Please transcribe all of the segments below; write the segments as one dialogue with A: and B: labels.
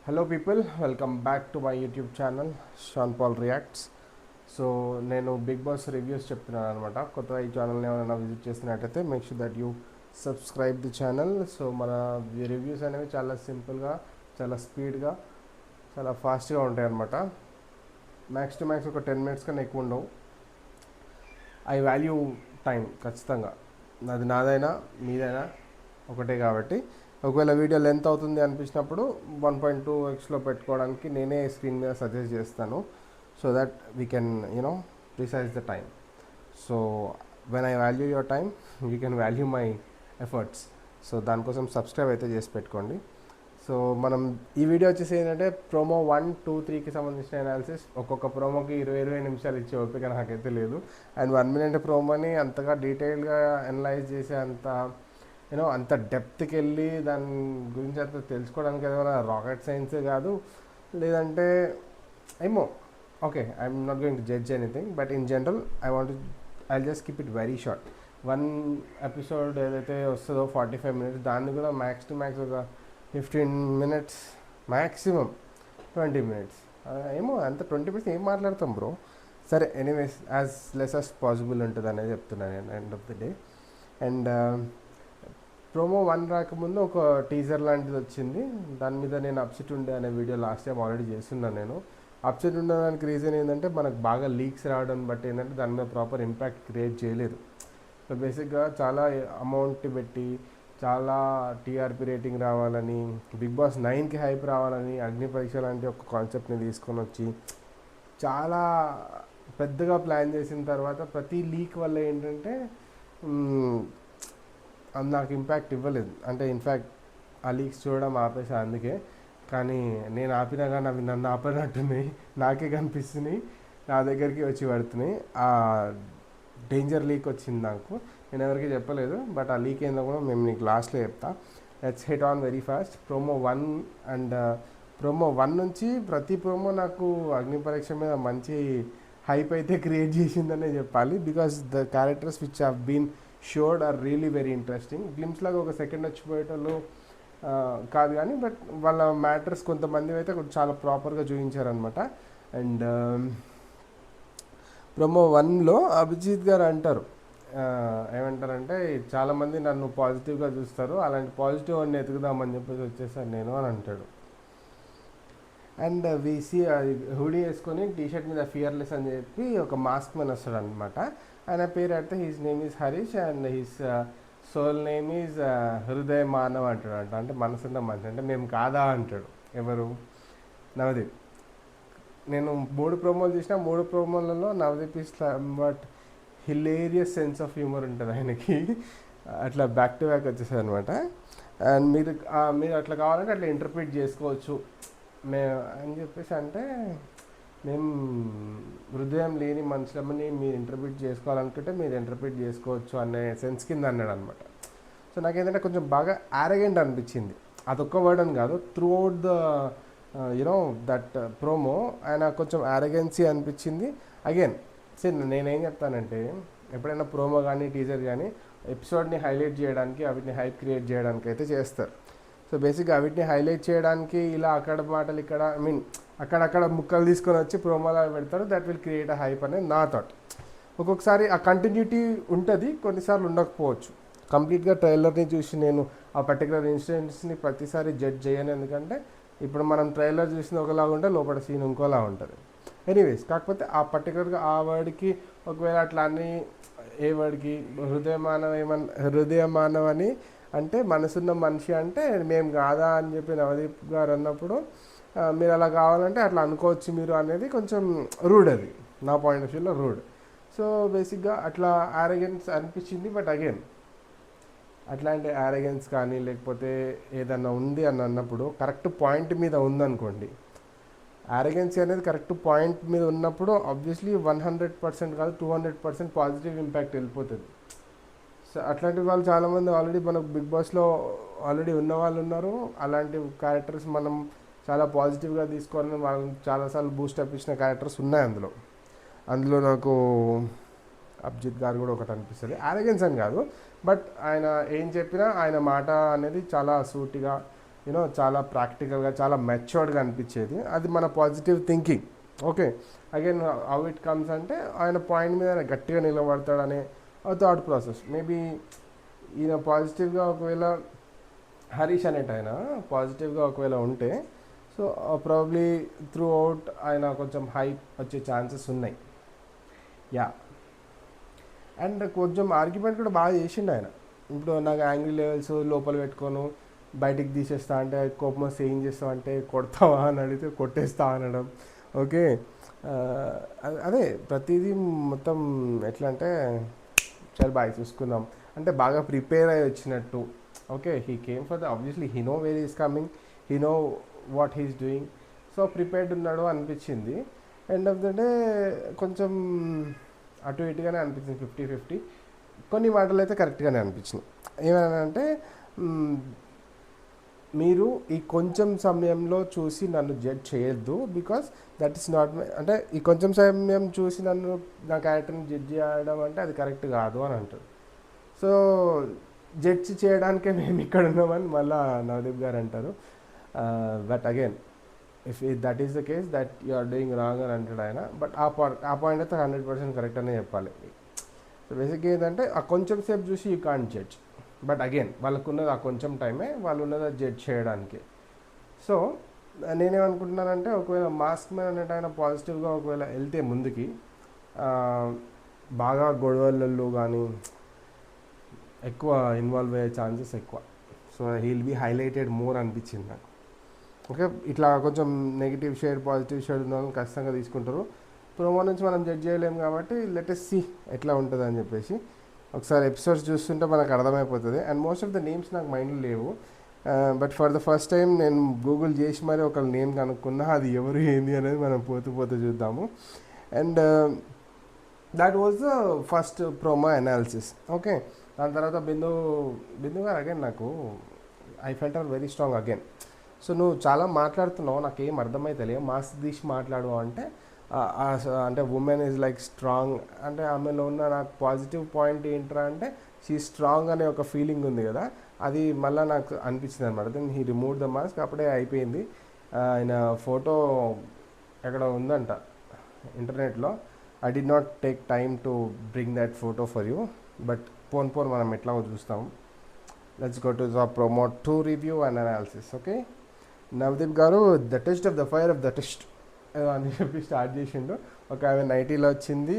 A: Hello people, welcome back to my YouTube channel Shaan Paul reacts. So నేను Bigg Boss reviews చెప్తున్నాను అనమాట. కొత్తగా ఈ ఛానల్ని ఏమైనా విజిట్ చేసినట్టయితే make sure that you subscribe the channel. So మన రివ్యూస్ అనేవి చాలా సింపుల్గా, చాలా స్పీడ్గా, చాలా ఫాస్ట్గా ఉంటాయి అనమాట. మ్యాక్స్ టు మ్యాక్స్ ఒక 10 minutes కన్నా ఎక్కువ ఉండవు. ఐ వాల్యూ టైం ఖచ్చితంగా. అది నాదైనా మీదైనా ఒకటే కాబట్టి ఒకవేళ వీడియో లెంత్ అవుతుంది అనిపించినప్పుడు 1.2x పెట్టుకోవడానికి నేనే స్క్రీన్ మీద సజెస్ట్ చేస్తాను. So that we can precise the time. So when I value your time you can value my efforts. So దానికోసం సబ్స్క్రైబ్ అయితే చేసి పెట్టుకోండి. సో మనం ఈ వీడియో వచ్చేసి ఏంటంటే ప్రోమో 1, 2, 3కి సంబంధించిన అనాలిసిస్. ఒక్కొక్క ప్రోమోకి 20 నిమిషాలు ఇచ్చే ఓపిక నాకైతే లేదు. అండ్ 1 minute ప్రోమోని అంతగా డీటెయిల్గా అనలైజ్ చేసే అంత డెప్త్కి వెళ్ళి దాని గురించి అంత తెలుసుకోవడానికి ఏదైనా రాకెట్ సైన్సే కాదు, లేదంటే ఏమో. Okay, I'm not going to judge anything, but in general I just keep it very short. 1 episode ఏదైతే వస్తుందో 45 minutes, దాన్ని కూడా మ్యాక్స్ టు మ్యాక్స్ ఒక 15 minutes, మ్యాక్సిమం 20 minutes. ఏమో అంత 20 minutes ఏం మాట్లాడతాం బ్రో. సరే, anyways as less as possible ఉంటుంది అనేది చెప్తున్నాను నేను end of the day. And promo 1 రాకముందు ఒక టీజర్ లాంటిది వచ్చింది. దాని మీద నేను అప్సెట్ ఉండే అనే వీడియో లాస్ట్ టైం ఆల్రెడీ చేస్తున్నాను. నేను అప్సెట్ ఉండడానికి రీజన్ ఏంటంటే మనకు బాగా లీక్స్ రావడం బట్టి ఏంటంటే దాని మీద ప్రాపర్ ఇంపాక్ట్ క్రియేట్ చేయలేదు. సో బేసిక్గా చాలా అమౌంట్ పెట్టి, చాలా టీఆర్పీ రేటింగ్ రావాలని, బిగ్ బాస్ 9కి హైప్ రావాలని అగ్ని పరీక్ష లాంటి ఒక కాన్సెప్ట్ని తీసుకొని వచ్చి చాలా పెద్దగా ప్లాన్ చేసిన తర్వాత ప్రతి లీక్ వల్ల ఏంటంటే అది నాకు ఇంపాక్ట్ ఇవ్వలేదు. అంటే ఇన్ఫ్యాక్ట్ ఆ లీక్స్ చూడడం ఆపేసా అందుకే. కానీ నేను ఆపినా కానీ అవి నన్ను ఆపనట్టున్నాయి, నాకే కనిపిస్తున్నాయి, నా దగ్గరికి వచ్చి పడుతున్నాయి. ఆ డేంజర్ లీక్ వచ్చింది నాకు, నేను ఎవరికి చెప్పలేదు. బట్ ఆ లీక్ ఏందో కూడా మేము నీకు లాస్ట్లో చెప్తా. Let's hit on very fast. Promo 1 and promo 1 నుంచి ప్రతి ప్రోమో నాకు అగ్ని పరీక్ష మీద మంచి హైప్ అయితే క్రియేట్ చేసిందనే చెప్పాలి. Because the characters which have been showed are really very interesting. Glimpse లాగా ఒక సెకండ్ వచ్చిపోయేటోళ్ళు కాదు కానీ, బట్ వాళ్ళ మ్యాటర్స్ కొంతమంది అయితే చాలా ప్రాపర్గా చూపించారనమాట. అండ్ ప్రోమో 1లో అభిజిత్ గారు అంటారు, ఏమంటారంటే చాలామంది నన్ను పాజిటివ్గా చూస్తారు, అలాంటి పాజిటివ్ అన్ని ఎతుకుదామని చెప్పేసి వచ్చేసాను నేను అని అంటాడు. అండ్ వీసీ హుడీ వేసుకొని టీషర్ట్ మీద ఫియర్లెస్ అని చెప్పి ఒక మాస్క్ మ్యాన్ వస్తాడు అనమాట. ఆయన పేరు అయితే his name is Harish and his soul name is Hridaya Manav అంటాడు. అంటే మనసున్న మనిషి అంటే మేము కాదా అంటాడు. ఎవరు? నవదీప్. నేను 3 ప్రోమోలు చూసిన, 3 ప్రోమోలలో Navdeep is but hilarious sense of humour ఉంటుంది ఆయనకి. అట్లా బ్యాక్ టు బ్యాక్ వచ్చేసాయి అనమాట. అండ్ మీరు అట్లా కావాలంటే అట్లా ఇంటర్ప్రిట్ చేసుకోవచ్చు అని చెప్పేసి, అంటే మేము హృదయం లేని మనుషులమని మీరు ఇంటర్ప్రిట్ చేసుకోవాలనుకుంటే మీరు ఇంటర్ప్రిట్ చేసుకోవచ్చు అనే సెన్స్ కింద అన్నాడు అనమాట. సో నాకేంటంటే కొంచెం బాగా యారగెంట్ అనిపించింది. అదొక్క వర్డ్ అని కాదు, through out the that promo ఆయన కొంచెం యారగెన్సీ అనిపించింది. అగైన్ నేనేం చెప్తానంటే, ఎప్పుడైనా ప్రోమో కానీ టీజర్ కానీ ఎపిసోడ్ని హైలైట్ చేయడానికి, వీటిని హైప్ క్రియేట్ చేయడానికి అయితే చేస్తారు. సో బేసిక్గా వీటిని హైలైట్ చేయడానికి ఇలా అక్కడ మాటలు ఇక్కడ అక్కడక్కడ ముక్కలు తీసుకొని వచ్చి ప్రోమోలా పెడతారు. That will create a hype అనేది నా థాట్. ఒక్కొక్కసారి ఆ కంటిన్యూటీ ఉంటుంది, కొన్నిసార్లు ఉండకపోవచ్చు. కంప్లీట్గా ట్రైలర్ని చూసి నేను ఆ పర్టికులర్ ఇన్సిడెంట్స్ని ప్రతిసారి జడ్జ్ చేయను, ఎందుకంటే ఇప్పుడు మనం ట్రైలర్ చూసిన ఒకలాగా ఉంటే లోపల సీన్ ఇంకోలా ఉంటుంది. ఎనీవేస్, కాకపోతే ఆ పర్టికులర్గా ఆ వర్డ్కి ఒకవేళ అట్లా అన్ని ఏ వర్డ్కి హృదయ మానవ అని అంటే మనసున్న మనిషి అంటే మేము కాదా అని చెప్పి నవదీప్ గారు అన్నప్పుడు మీరు అలా కావాలంటే అట్లా అనుకోవచ్చు మీరు అనేది కొంచెం రూడ్, అది నా పాయింట్ ఆఫ్ వ్యూలో రూడ్. సో బేసిక్గా అట్లా యారగెన్స్ అనిపించింది. బట్ అగైన్ అట్లాంటి యారగెన్స్ కానీ లేకపోతే ఏదన్నా ఉంది అని అన్నప్పుడు కరెక్ట్ పాయింట్ మీద ఉందనుకోండి, యారగెన్సీ అనేది కరెక్ట్ పాయింట్ మీద ఉన్నప్పుడు ఆబ్వియస్లీ 100% కాదు 200% పాజిటివ్ ఇంపాక్ట్ వెళ్ళిపోతుంది. సో అట్లాంటి వాళ్ళు చాలామంది ఆల్రెడీ మనకు బిగ్ బాస్లో ఆల్రెడీ ఉన్న వాళ్ళు ఉన్నారు. అలాంటి క్యారెక్టర్స్ మనం చాలా పాజిటివ్గా తీసుకోవాలని వాళ్ళని చాలాసార్లు బూస్టప్ ఇచ్చిన క్యారెక్టర్స్ ఉన్నాయి అందులో నాకు అభిజిత్ గారు కూడా ఒకటి అనిపిస్తుంది. యారగెన్స్ అని కాదు, బట్ ఆయన ఏం చెప్పినా ఆయన మాట అనేది చాలా సూటిగా చాలా ప్రాక్టికల్గా చాలా మెచ్యూర్డ్గా అనిపించేది. అది మన positive thinking. Okay, again how it comes అంటే ఆయన పాయింట్ మీద ఆయన గట్టిగా నిలబడతాడనే థాట్ ప్రాసెస్. మేబీ ఈయన పాజిటివ్గా ఒకవేళ హరీష్ అనేట ఆయన పాజిటివ్గా ఒకవేళ ఉంటే, సో ప్రాబ్లీ త్రూ అవుట్ ఆయన కొంచెం హైప్ వచ్చే ఛాన్సెస్ ఉన్నాయి. యా, అండ్ కొంచెం ఆర్గ్యుమెంట్ కూడా బాగా చేసిండు ఆయన. ఇప్పుడు నాకు యాంగ్రీ లెవెల్స్ లోపల పెట్టుకోను బయటికి తీసేస్తా అంటే కోపం వస్తే ఏం చేస్తావు అంటే కొడతావా అని అడిగితే కొట్టేస్తా అనడం. ఓకే, అదే ప్రతిదీ మొత్తం ఎట్లా అంటే చాలా బాగా చూసుకుందాం అంటే బాగా ప్రిపేర్ అయ్యి వచ్చినట్టు. Okay, he came for the obviously he know where is coming, he know what he's doing. So prepared ఉన్నాడు అనిపించింది. ఎండ్ ఆఫ్ ద డే కొంచెం అటు ఇటుగానే అనిపించింది, 50-50. కొన్ని మాటలు అయితే కరెక్ట్గానే అనిపించినాయి. ఏమనంటే మీరు ఈ కొంచెం సమయంలో చూసి నన్ను జడ్జ్ చేయొద్దు, because that is not my, అంటే ఈ కొంచెం సమయం చూసి నా క్యారెక్టర్ని జడ్జ్ చేయడం అంటే అది కరెక్ట్ కాదు అని అంటారు. సో జడ్జ్ చేయడానికే మేము ఇక్కడ ఉన్నామని మళ్ళీ నవదీప్ గారు అంటారు. But again if that is the case that you are doing wrong అని అంటాడు ఆయన. బట్ ఆ పాయింట్ అయితే 100% కరెక్ట్ అనే చెప్పాలి. సో బేసిక్గా ఏంటంటే ఆ కొంచెం సేపు చూసి you can't judge. But again వాళ్ళకున్నది ఆ కొంచెం టైమే, వాళ్ళు ఉన్నది జడ్జ్ చేయడానికి. సో నేనేమనుకుంటున్నానంటే ఒకవేళ మాస్క్ మ్యాన్ అనేట ఆయన పాజిటివ్గా ఒకవేళ వెళ్తే ముందుకి బాగా గొడవలలో కానీ ఎక్కువ ఇన్వాల్వ్ అయ్యే ఛాన్సెస్ ఎక్కువ. So he'll be highlighted more అనిపించింది నాకు. ఓకే, ఇట్లా కొంచెం నెగిటివ్ షేడ్ పాజిటివ్ షేడ్ ఉన్న వాళ్ళని ఖచ్చితంగా తీసుకుంటారు. ప్రోమో నుంచి మనం జడ్జ్ చేయలేము కాబట్టి లెట్ us see ఎట్లా ఉంటుంది అని చెప్పేసి ఒకసారి ఎపిసోడ్స్ చూస్తుంటే మనకు అర్థమైపోతుంది. And most of the names నాకు మైండ్లో లేవు. But for the first time నేను గూగుల్ చేసి మరి ఒక నేమ్ కనుక్కున్నా, అది ఎవరు ఏంది అనేది మనం పోతూ చూద్దాము. And that was the first promo analysis. Okay, దాని తర్వాత బిందు గారు అగైన్ నాకు I felt are very strong again. So నువ్వు చాలా మాట్లాడుతున్నావు, నాకేం అర్థమైతే మాస్క్ తీసి మాట్లాడు అంటే అంటే ఉమెన్ ఈజ్ లైక్ స్ట్రాంగ్ అంటే ఆమెలో ఉన్న నాకు పాజిటివ్ పాయింట్ ఏంట్రా అంటే షీ స్ట్రాంగ్ అనే ఒక ఫీలింగ్ ఉంది కదా, అది మళ్ళీ నాకు అనిపించింది అనమాట. Then he remove the mask, అప్పుడే అయిపోయింది. ఆయన ఫోటో ఎక్కడ ఉందంట ఇంటర్నెట్లో. I did not take time to bring that photo for you, but పోన్ మనం ఎట్లా చూస్తాం. Let's go to the promo 2 review and analysis. Okay, Navdeep garu the test of the fire of the test అని చెప్పి స్టార్ట్ చేసిండు. ఒక ఆమె 90లో వచ్చింది,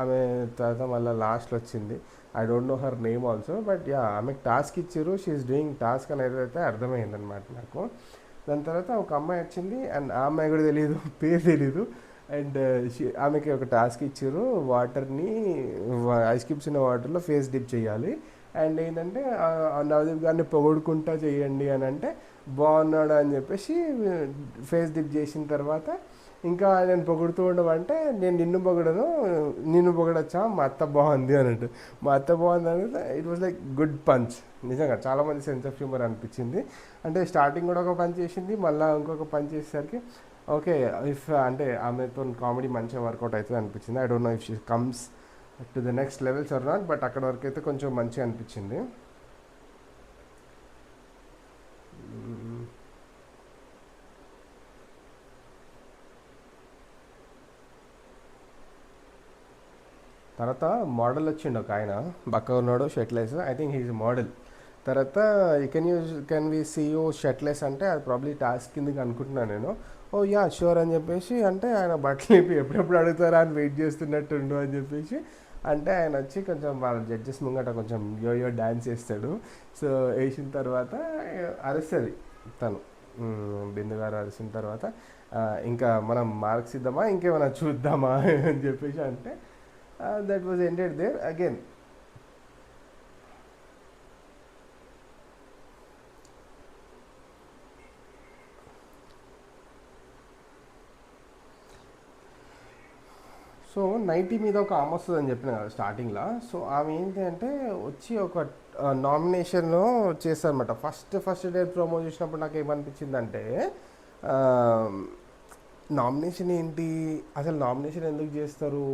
A: ఆమె తర్వాత మళ్ళీ లాస్ట్లో వచ్చింది. I don't know her name also, but yeah ఆమెకు టాస్క్ ఇచ్చారు, షీఈస్ డూయింగ్ టాస్క్ అనేది అయితే అర్థమైందనమాట నాకు. దాని తర్వాత ఒక అమ్మాయి వచ్చింది, అండ్ ఆ అమ్మాయి కూడా తెలియదు, పేరు తెలీదు. అండ్ ఆమెకి ఒక టాస్క్ ఇచ్చారు, వాటర్ని ఐస్ క్యూబ్స్ ఉన్న వాటర్లో ఫేస్ డిప్ చేయాలి. అండ్ ఏంటంటే నవదీప్ గారిని పొగుడుకుంటా చేయండి అని అంటే బాగున్నాడు అని చెప్పేసి ఫేస్ డిప్ చేసిన తర్వాత ఇంకా నేను పొగుడుతూ ఉండమంటే నేను నిన్ను పొగడచ్చా, మా అత్త బాగుంది అన్నట్టు. మా అత్త బాగుంది అంటే it was like good punch. నిజంగా చాలామంది సెన్స్ ఆఫ్ హ్యూమర్ అనిపించింది. అంటే స్టార్టింగ్ కూడా ఒక పంచ్ చేసింది, మళ్ళీ ఇంకొక పంచ్ చేసేసరికి ఓకే ఇఫ్ అంటే ఆమెతో కామెడీ మంచిగా వర్కౌట్ అవుతుంది అనిపించింది. I don't know if she comes to the next levels or not, but అక్కడ వరకు అయితే కొంచెం మంచిగా అనిపించింది. తర్వాత మోడల్ వచ్చిండు ఒక ఆయన, బక్క ఉన్నాడు, shirtless. I think he's model. తర్వాత can we see you shirtless అంటే అది ప్రాబ్లీ టాస్క్ కిందకి అనుకుంటున్నాను నేను. ఓ యా షూర్ అని చెప్పేసి అంటే ఆయన బట్టలు ఇప్పి ఎప్పుడెప్పుడు అడుగుతారా అని వెయిట్ చేస్తున్నట్టుండు అని చెప్పేసి అంటే ఆయన వచ్చి కొంచెం వాళ్ళ జడ్జెస్ ముంగట కొంచెం యోయో డ్యాన్స్ వేస్తాడు. సో వేసిన తర్వాత అరుస్తుంది తను, బిందు గారు అరిసిన తర్వాత ఇంకా మనం మార్క్స్ ఇద్దామా ఇంకేమైనా చూద్దామా అని చెప్పేసి అంటే that was ended there again. So 90 మీద ఒక ఆమె వస్తుందని చెప్పిన కదా స్టార్టింగ్లో. సో ఆమె ఏంటి అంటే వచ్చి ఒక నామినేషన్లో చేస్తారనమాట. ఫస్ట్ డే ప్రోమో చూసినప్పుడు నాకు ఏమనిపించిందంటే నామినేషన్ ఏంటి, అసలు నామినేషన్ ఎందుకు చేస్తారు,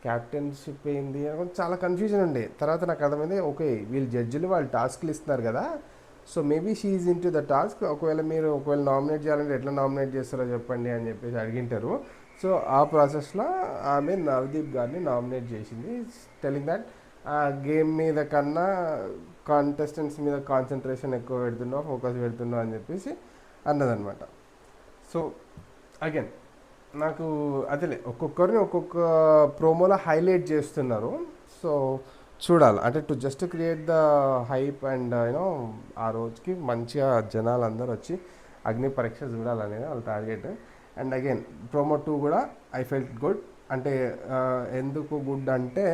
A: క్యాప్టెన్షిప్ ఏంది అని చాలా కన్ఫ్యూజన్ ఉండే. తర్వాత నాకు అర్థమైంది ఓకే వీళ్ళు జడ్జిలు వాళ్ళు టాస్క్లు ఇస్తున్నారు కదా, so maybe she is in to the task. ఒకవేళ నామినేట్ చేయాలంటే ఎట్లా నామినేట్ చేస్తారో చెప్పండి అని చెప్పేసి అడిగింటారు. సో ఆ ప్రాసెస్లో ఆమె నవదీప్ గారిని నామినేట్ చేసింది, టెలింగ్ దట్ ఆ గేమ్ మీద కన్నా కాంటెస్టెంట్స్ మీద కాన్సన్ట్రేషన్ ఎక్కువ పెడుతున్నావు, ఫోకస్ పెడుతున్నావు అని చెప్పేసి అన్నదన్నమాట. సో అగైన్ నాకు అదేలే, ఒక్కొక్కరిని ఒక్కొక్క ప్రోమోలో హైలైట్ చేస్తున్నారు. సో చూడాలి, అంటే just create the hype and you know ఆ రోజుకి మంచిగా జనాలు అందరూ వచ్చి అగ్ని పరీక్ష చూడాలనేది వాళ్ళ టార్గెట్. అండ్ అగైన్ ప్రోమో 2 కూడా ఐ ఫెల్ట్ గుడ్. అంటే ఎందుకు గుడ్ అంటే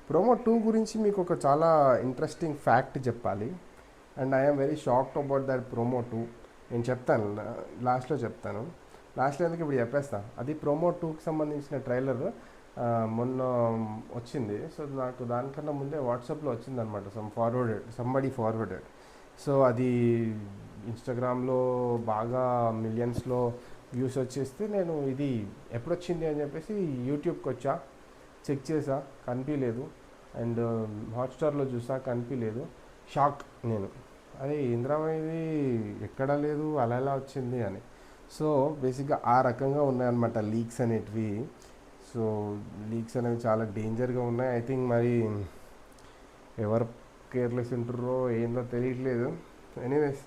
A: ప్రోమో 2 గురించి మీకు ఒక చాలా ఇంట్రెస్టింగ్ ఫ్యాక్ట్ చెప్పాలి. And I'm very shocked about that promo 2. నేను చెప్తాను, లాస్ట్లో చెప్తాను. లాస్ట్లో ఎందుకు ఇప్పుడు చెప్పేస్తా. అది ప్రోమో 2కి సంబంధించిన ట్రైలర్ మొన్న వచ్చింది. సో నాకు దానికన్నా ముందే వాట్సాప్లో వచ్చిందనమాట, సంబడి ఫార్వర్డెడ్. సో అది ఇన్స్టాగ్రామ్లో బాగా మిలియన్స్లో వ్యూస్ వచ్చేస్తే నేను ఇది ఎప్పుడొచ్చింది అని చెప్పేసి యూట్యూబ్కి వచ్చా, చెక్ చేసా, కనిపించలేదు. అండ్ హాట్స్టార్లో చూసా, కనిపించలేదు. షాక్ నేను, అదే ఇంద్రామయ్యది ఎక్కడా లేదు, అలా ఎలా వచ్చింది అని. సో బేసిక్గా ఆ రకంగా ఉన్నాయన్నమాట లీక్స్ అనేటివి. సో లీక్స్ అనేవి చాలా డేంజర్గా ఉన్నాయి. ఐ థింక్ మరి ఎవరు కేర్లెస్ ఉంటారో ఏందో తెలియట్లేదు. ఎనీవేస్,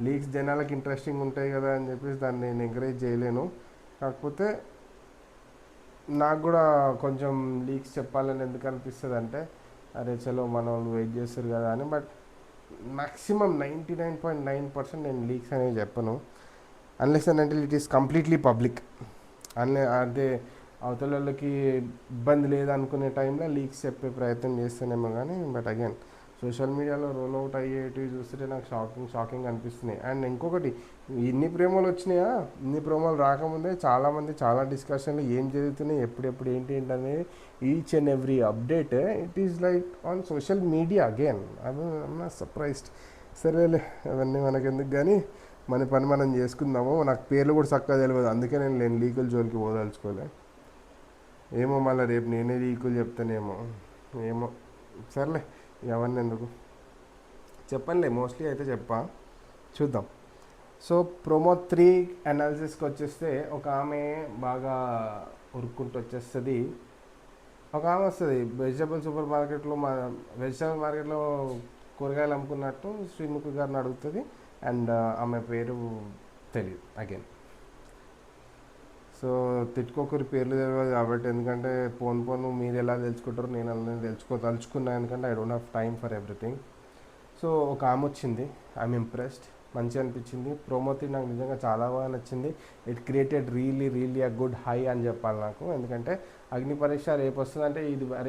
A: లీక్స్ జనాలకు ఇంట్రెస్టింగ్ ఉంటాయి కదా అని చెప్పేసి దాన్ని నేను ఎంకరేజ్ చేయలేను. కాకపోతే నాకు కూడా కొంచెం లీక్స్ చెప్పాలని ఎందుకు అనిపిస్తుంది అంటే, అరే చలో మన వాళ్ళు వెయిట్ చేస్తారు కదా అని. బట్ మ్యాక్సిమం 99.9% నేను లీక్స్ అనేవి చెప్పను, unless and until it is completely public. అంటే అవతల వాళ్ళకి ఇబ్బంది లేదనుకునే టైంలో లీక్స్ చెప్పే ప్రయత్నం చేస్తానేమో కానీ. బట్ అగైన్ సోషల్ మీడియాలో రోల్ అవుట్ అయ్యేటివి చూస్తుంటే నాకు షాకింగ్ అనిపిస్తున్నాయి. అండ్ ఇంకొకటి, ఇన్ని ప్రోమోలు వచ్చినాయా, ఇన్ని ప్రోమోలు రాకముందే చాలామంది చాలా డిస్కషన్లు ఏం జరుగుతున్నాయి, ఎప్పుడెప్పుడు ఏంటి అనేది each and every update it is like on social media. Again I'm not surprised. సరేలే, అవన్నీ మనకెందుకు కానీ మన పని మనం చేసుకుందాము. నాకు పేర్లు కూడా చక్కగా తెలియదు, అందుకే నేను లీగల్ జోలికి పోదలుచుకోలే. ఏమో మళ్ళీ రేపు నేనే లీకులు చెప్తానేమో, ఏమో. సర్లే, అవన్నీ ఎందుకు చెప్పనులే, మోస్ట్లీ అయితే చూద్దాం. సో ప్రోమో 3 అనాలిసిస్కి వచ్చేస్తే ఒక ఆమె బాగా ఉరుక్కుంటూ వచ్చేస్తుంది. ఒక ఆమె వస్తుంది వెజిటబుల్ మార్కెట్లో కూరగాయలు అమ్ముకున్నట్టు శ్రీముఖి గారిని అడుగుతుంది. అండ్ ఆమె పేరు తెలియదు అగైన్. సో తిట్టుకోకరి పేర్లు తెలియదు కాబట్టి, ఎందుకంటే పోను మీరు ఎలా తెలుసుకుంటారో నేను అలా తలుచుకున్నా, ఎందుకంటే I don't have time for everything. So ఒక ఆమె వచ్చింది, ఐఎమ్ ఇంప్రెస్డ్, మంచిగా అనిపించింది. ప్రోమో 3 నాకు నిజంగా చాలా బాగా నచ్చింది. It created really a good high అని చెప్పాలి నాకు. ఎందుకంటే అగ్ని పరీక్ష రేపు వస్తుందంటే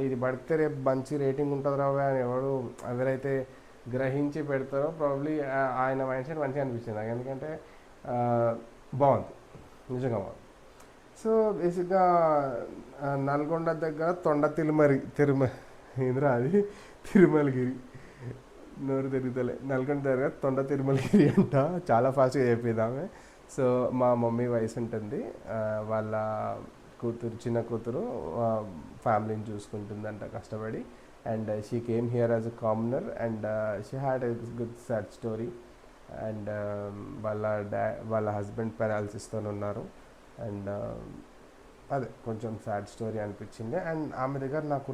A: ఇది పడితే రేపు మంచి రేటింగ్ ఉంటుంది రావే అని ఎవరైతే గ్రహించి పెడతారో ప్రాబ్లీ ఆయన మైండ్ సెట్ మంచిగా అనిపించింది నాకు. ఎందుకంటే బాగుంది, నిజంగా బాగుంది. సో బేసిక్గా నల్గొండ దగ్గర ఏంద్రా అది తిరుమలగిరి, నోరు తిరుగుతలే. నల్గొండ దగ్గర తొండ తిరుమలగిరి అంట, చాలా ఫాస్ట్గా చెప్పేదామె. సో మా మమ్మీ వయసు ఉంటుంది, వాళ్ళ చిన్న కూతురు ఫ్యామిలీని చూసుకుంటుందంట కష్టపడి. And she came here as a commoner and she had a good sad story. And వాళ్ళ హస్బెండ్ పెరాలసిస్తో ఉన్నారు. అండ్ అదే కొంచెం సాడ్ స్టోరీ అనిపించింది. అండ్ ఆమె దగ్గర నాకు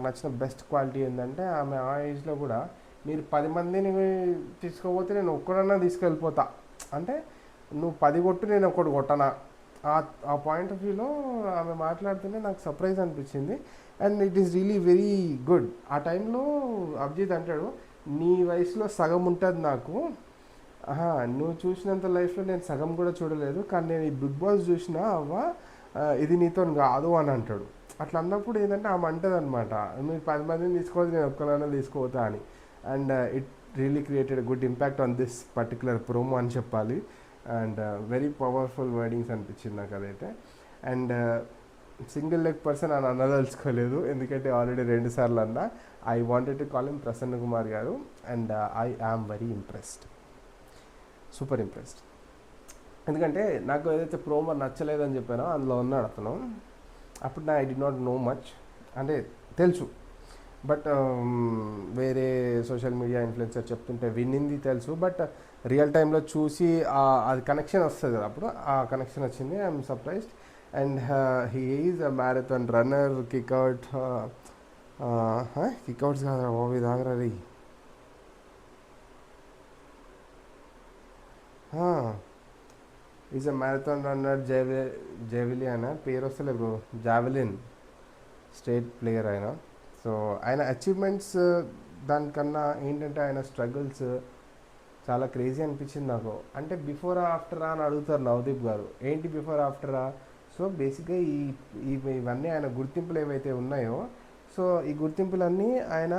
A: నచ్చిన బెస్ట్ క్వాలిటీ ఏంటంటే, ఆమె ఆ ఏజ్లో కూడా మీరు 10 మందిని తీసుకోపోతే నేను ఒక్కడన్నా తీసుకెళ్ళిపోతా, అంటే నువ్వు 10 కొట్టు నేను ఒక్కడు కొట్టనా, ఆ పాయింట్ ఆఫ్ వ్యూలో ఆమె మాట్లాడుతుంటే నాకు సర్ప్రైజ్ అనిపించింది. And it is really very good. ఆ టైంలో అభిజిత్ అంటాడు, నీ వయసులో సగం ఉంటుంది నాకు, నువ్వు చూసినంత లైఫ్లో నేను సగం కూడా చూడలేదు, కానీ నేను ఈ బిగ్ బాస్ చూసినా అవ్వ ఇది నీతో కాదు అని అంటాడు. అట్లా అన్నప్పుడు ఏంటంటే ఆమె అంటుంది అనమాట, మీరు 10 మందిని తీసుకోవాలి నేను ఒక్కనైనా తీసుకోవద్దా అని. And it really created good impact on this particular promo అని చెప్పాలి. అండ్ వెరీ పవర్ఫుల్ వర్డింగ్స్ అనిపించింది నాకు అదైతే. అండ్ సింగిల్ లెగ్ పర్సన్ అని అనదలుచుకోలేదు, ఎందుకంటే ఆల్రెడీ 2 సార్లు అన్నా. I wanted to call him Prasanna Kumar garu. And I am very impressed, super impressed. ఎందుకంటే నాకు ఏదైతే ప్రోమో నచ్చలేదని చెప్పానో అందులో ఉన్నాడు అతను. అప్పుడు I did not know much, అంటే తెలుసు బట్ వేరే సోషల్ మీడియా ఇన్ఫ్లుయెన్సర్ చెప్తుంటే వినింది తెలుసు, బట్ రియల్ టైంలో చూసి అది కనెక్షన్ వస్తుంది కదా, అప్పుడు ఆ కనెక్షన్ వచ్చింది. I'm surprised. And he is a marathon runner. కిక్అవుట్ కిక్అవుట్స్ కాదు ఓవి దాగరా రీ. Is a marathon runner. Javelin పేరు వస్తలే బ్రో, జావెలిన్ స్టేట్ ప్లేయర్ ఆయన. సో ఆయన అచీవ్మెంట్స్ దానికన్నా ఏంటంటే ఆయన స్ట్రగుల్స్ చాలా క్రేజీ అనిపించింది నాకు. అంటే బిఫోర్ ఆఫ్టరా అని అడుగుతారు నవదీప్ గారు, ఏంటి బిఫోర్ ఆఫ్టరా? సో బేసిక్గా ఇవన్నీ ఆయన గుర్తింపులు ఏవైతే ఉన్నాయో, సో ఈ గుర్తింపులన్నీ ఆయన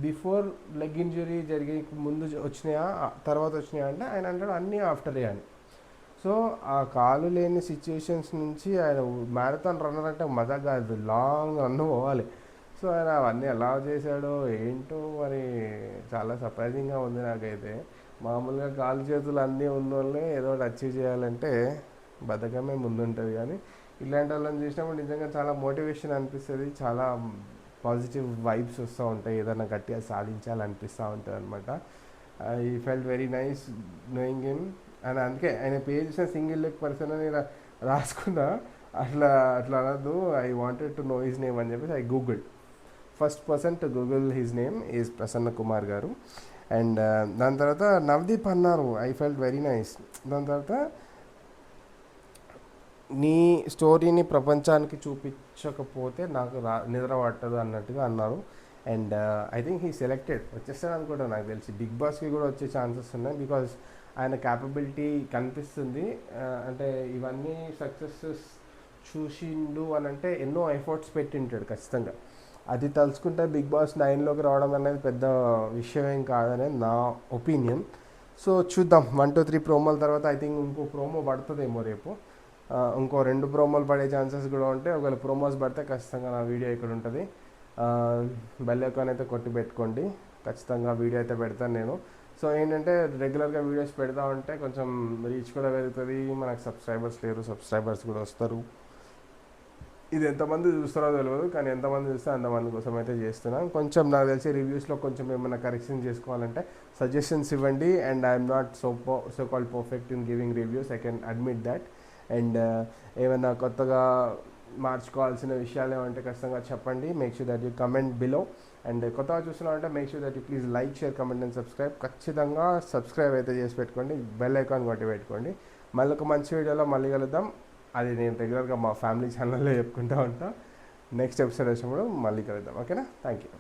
A: బిఫోర్ లెగ్ ఇంజరీ జరిగే ముందు వచ్చినాయా తర్వాత వచ్చినాయా అంటే ఆయన అంటాడు అన్నీ ఆఫ్టరే అని. సో ఆ కాలు లేని సిచ్యుయేషన్స్ నుంచి ఆయన మ్యారథాన్ రన్నర్ అంటే మజా కాదు, లాంగ్ రన్ పోవాలి. సో ఆయన అవన్నీ ఎలా చేశాడో ఏంటో మరి, చాలా సర్ప్రైజింగ్గా ఉంది నాకైతే. మామూలుగా కాలు చేతులు అన్నీ ఉన్న వాళ్ళే ఏదో ఒకటి అచీవ్ చేయాలంటే బద్ధకమే ముందుంటుంది, కానీ ఇలాంటి వాళ్ళని చూసినప్పుడు నిజంగా చాలా మోటివేషన్ అనిపిస్తుంది, చాలా పాజిటివ్ వైబ్స్ వస్తూ ఉంటాయి, ఏదైనా గట్టిగా సాధించాలనిపిస్తూ ఉంటుంది అనమాట. I felt very nice knowing him. And అందుకే ఆయన పేరు చూసిన సింగిల్ లెగ్ పర్సన్ అని రాసుకున్నా. అట్లా అట్లా అనద్దు, I wanted to know his name అని చెప్పేసి I Google. First person to Google his name is Prasanna Kumar garu. And దాని తర్వాత నవదీప్ అన్నారు, ఐ ఫెల్ట్ వెరీ నైస్. దాని తర్వాత నీ స్టోరీని ప్రపంచానికి చూపించకపోతే నాకు నిద్ర పట్టదు అన్నట్టుగా అన్నారు. And I think he selected వచ్చేస్తాడు అనుకుంటా, నాకు తెలిసి బిగ్ బాస్కి కూడా వచ్చే ఛాన్సెస్ ఉన్నాయి, బికాజ్ ఆయన క్యాపబిలిటీ కనిపిస్తుంది. అంటే ఇవన్నీ సక్సెసెస్ చూసిండు అని అంటే ఎన్నో ఎఫర్ట్స్ పెట్టింటాడు ఖచ్చితంగా. అది తలుచుకుంటే బిగ్ బాస్ 9లోకి రావడం అనేది పెద్ద విషయం ఏం కాదనేది నా ఒపీనియన్. సో చూద్దాం, 1 2 3 ప్రోమోల తర్వాత ఐ థింక్ ఇంకో ప్రోమో పడుతుందేమో రేపు. ఇంకో 2 ప్రోమోలు పడే ఛాన్సెస్ కూడా ఉంటాయి. ఒకవేళ ప్రోమోస్ పడితే ఖచ్చితంగా నా వీడియో ఇక్కడ ఉంటుంది. బెల్ ఐకాన్ అయితే కొట్టి పెట్టుకోండి, ఖచ్చితంగా వీడియో అయితే పెడతాను నేను. సో ఏంటంటే రెగ్యులర్గా వీడియోస్ పెడతా ఉంటే కొంచెం రీచ్ కూడా పెరుగుతుంది, మనకు సబ్స్క్రైబర్స్ లేరు, సబ్స్క్రైబర్స్ కూడా వస్తారు. ఇది ఎంతమంది చూస్తారో తెలియదు, కానీ ఎంతమంది చూస్తే అంతమంది కోసం అయితే చేస్తున్నాను. కొంచెం నాకు తెలిసి రివ్యూస్లో కొంచెం ఏమైనా కరెక్షన్ చేసుకోవాలంటే సజెషన్స్ ఇవ్వండి. And I'm not so called perfect in giving reviews, I can admit that. And ఏమైనా కొత్తగా మార్చుకోవాల్సిన విషయాలు ఏమంటే ఖచ్చితంగా చెప్పండి. Make sure that you comment below. And కొత్తగా చూస్తున్నామంటే make sure that you please like, share, comment and subscribe. ఖచ్చితంగా సబ్స్క్రైబ్ అయితే చేసి పెట్టుకోండి, బెల్ ఐకాన్ కొట్టి పెట్టుకోండి. మళ్ళీ ఒక మంచి వీడియోలో మళ్ళీ కలుద్దాం. అది నేను రెగ్యులర్గా మా ఫ్యామిలీ ఛానల్లో చెప్పుకుంటూ ఉంటాను. నెక్స్ట్ ఎపిసోడ్ వచ్చినప్పుడు మళ్ళీ కలుద్దాం, ఓకేనా? Thank you.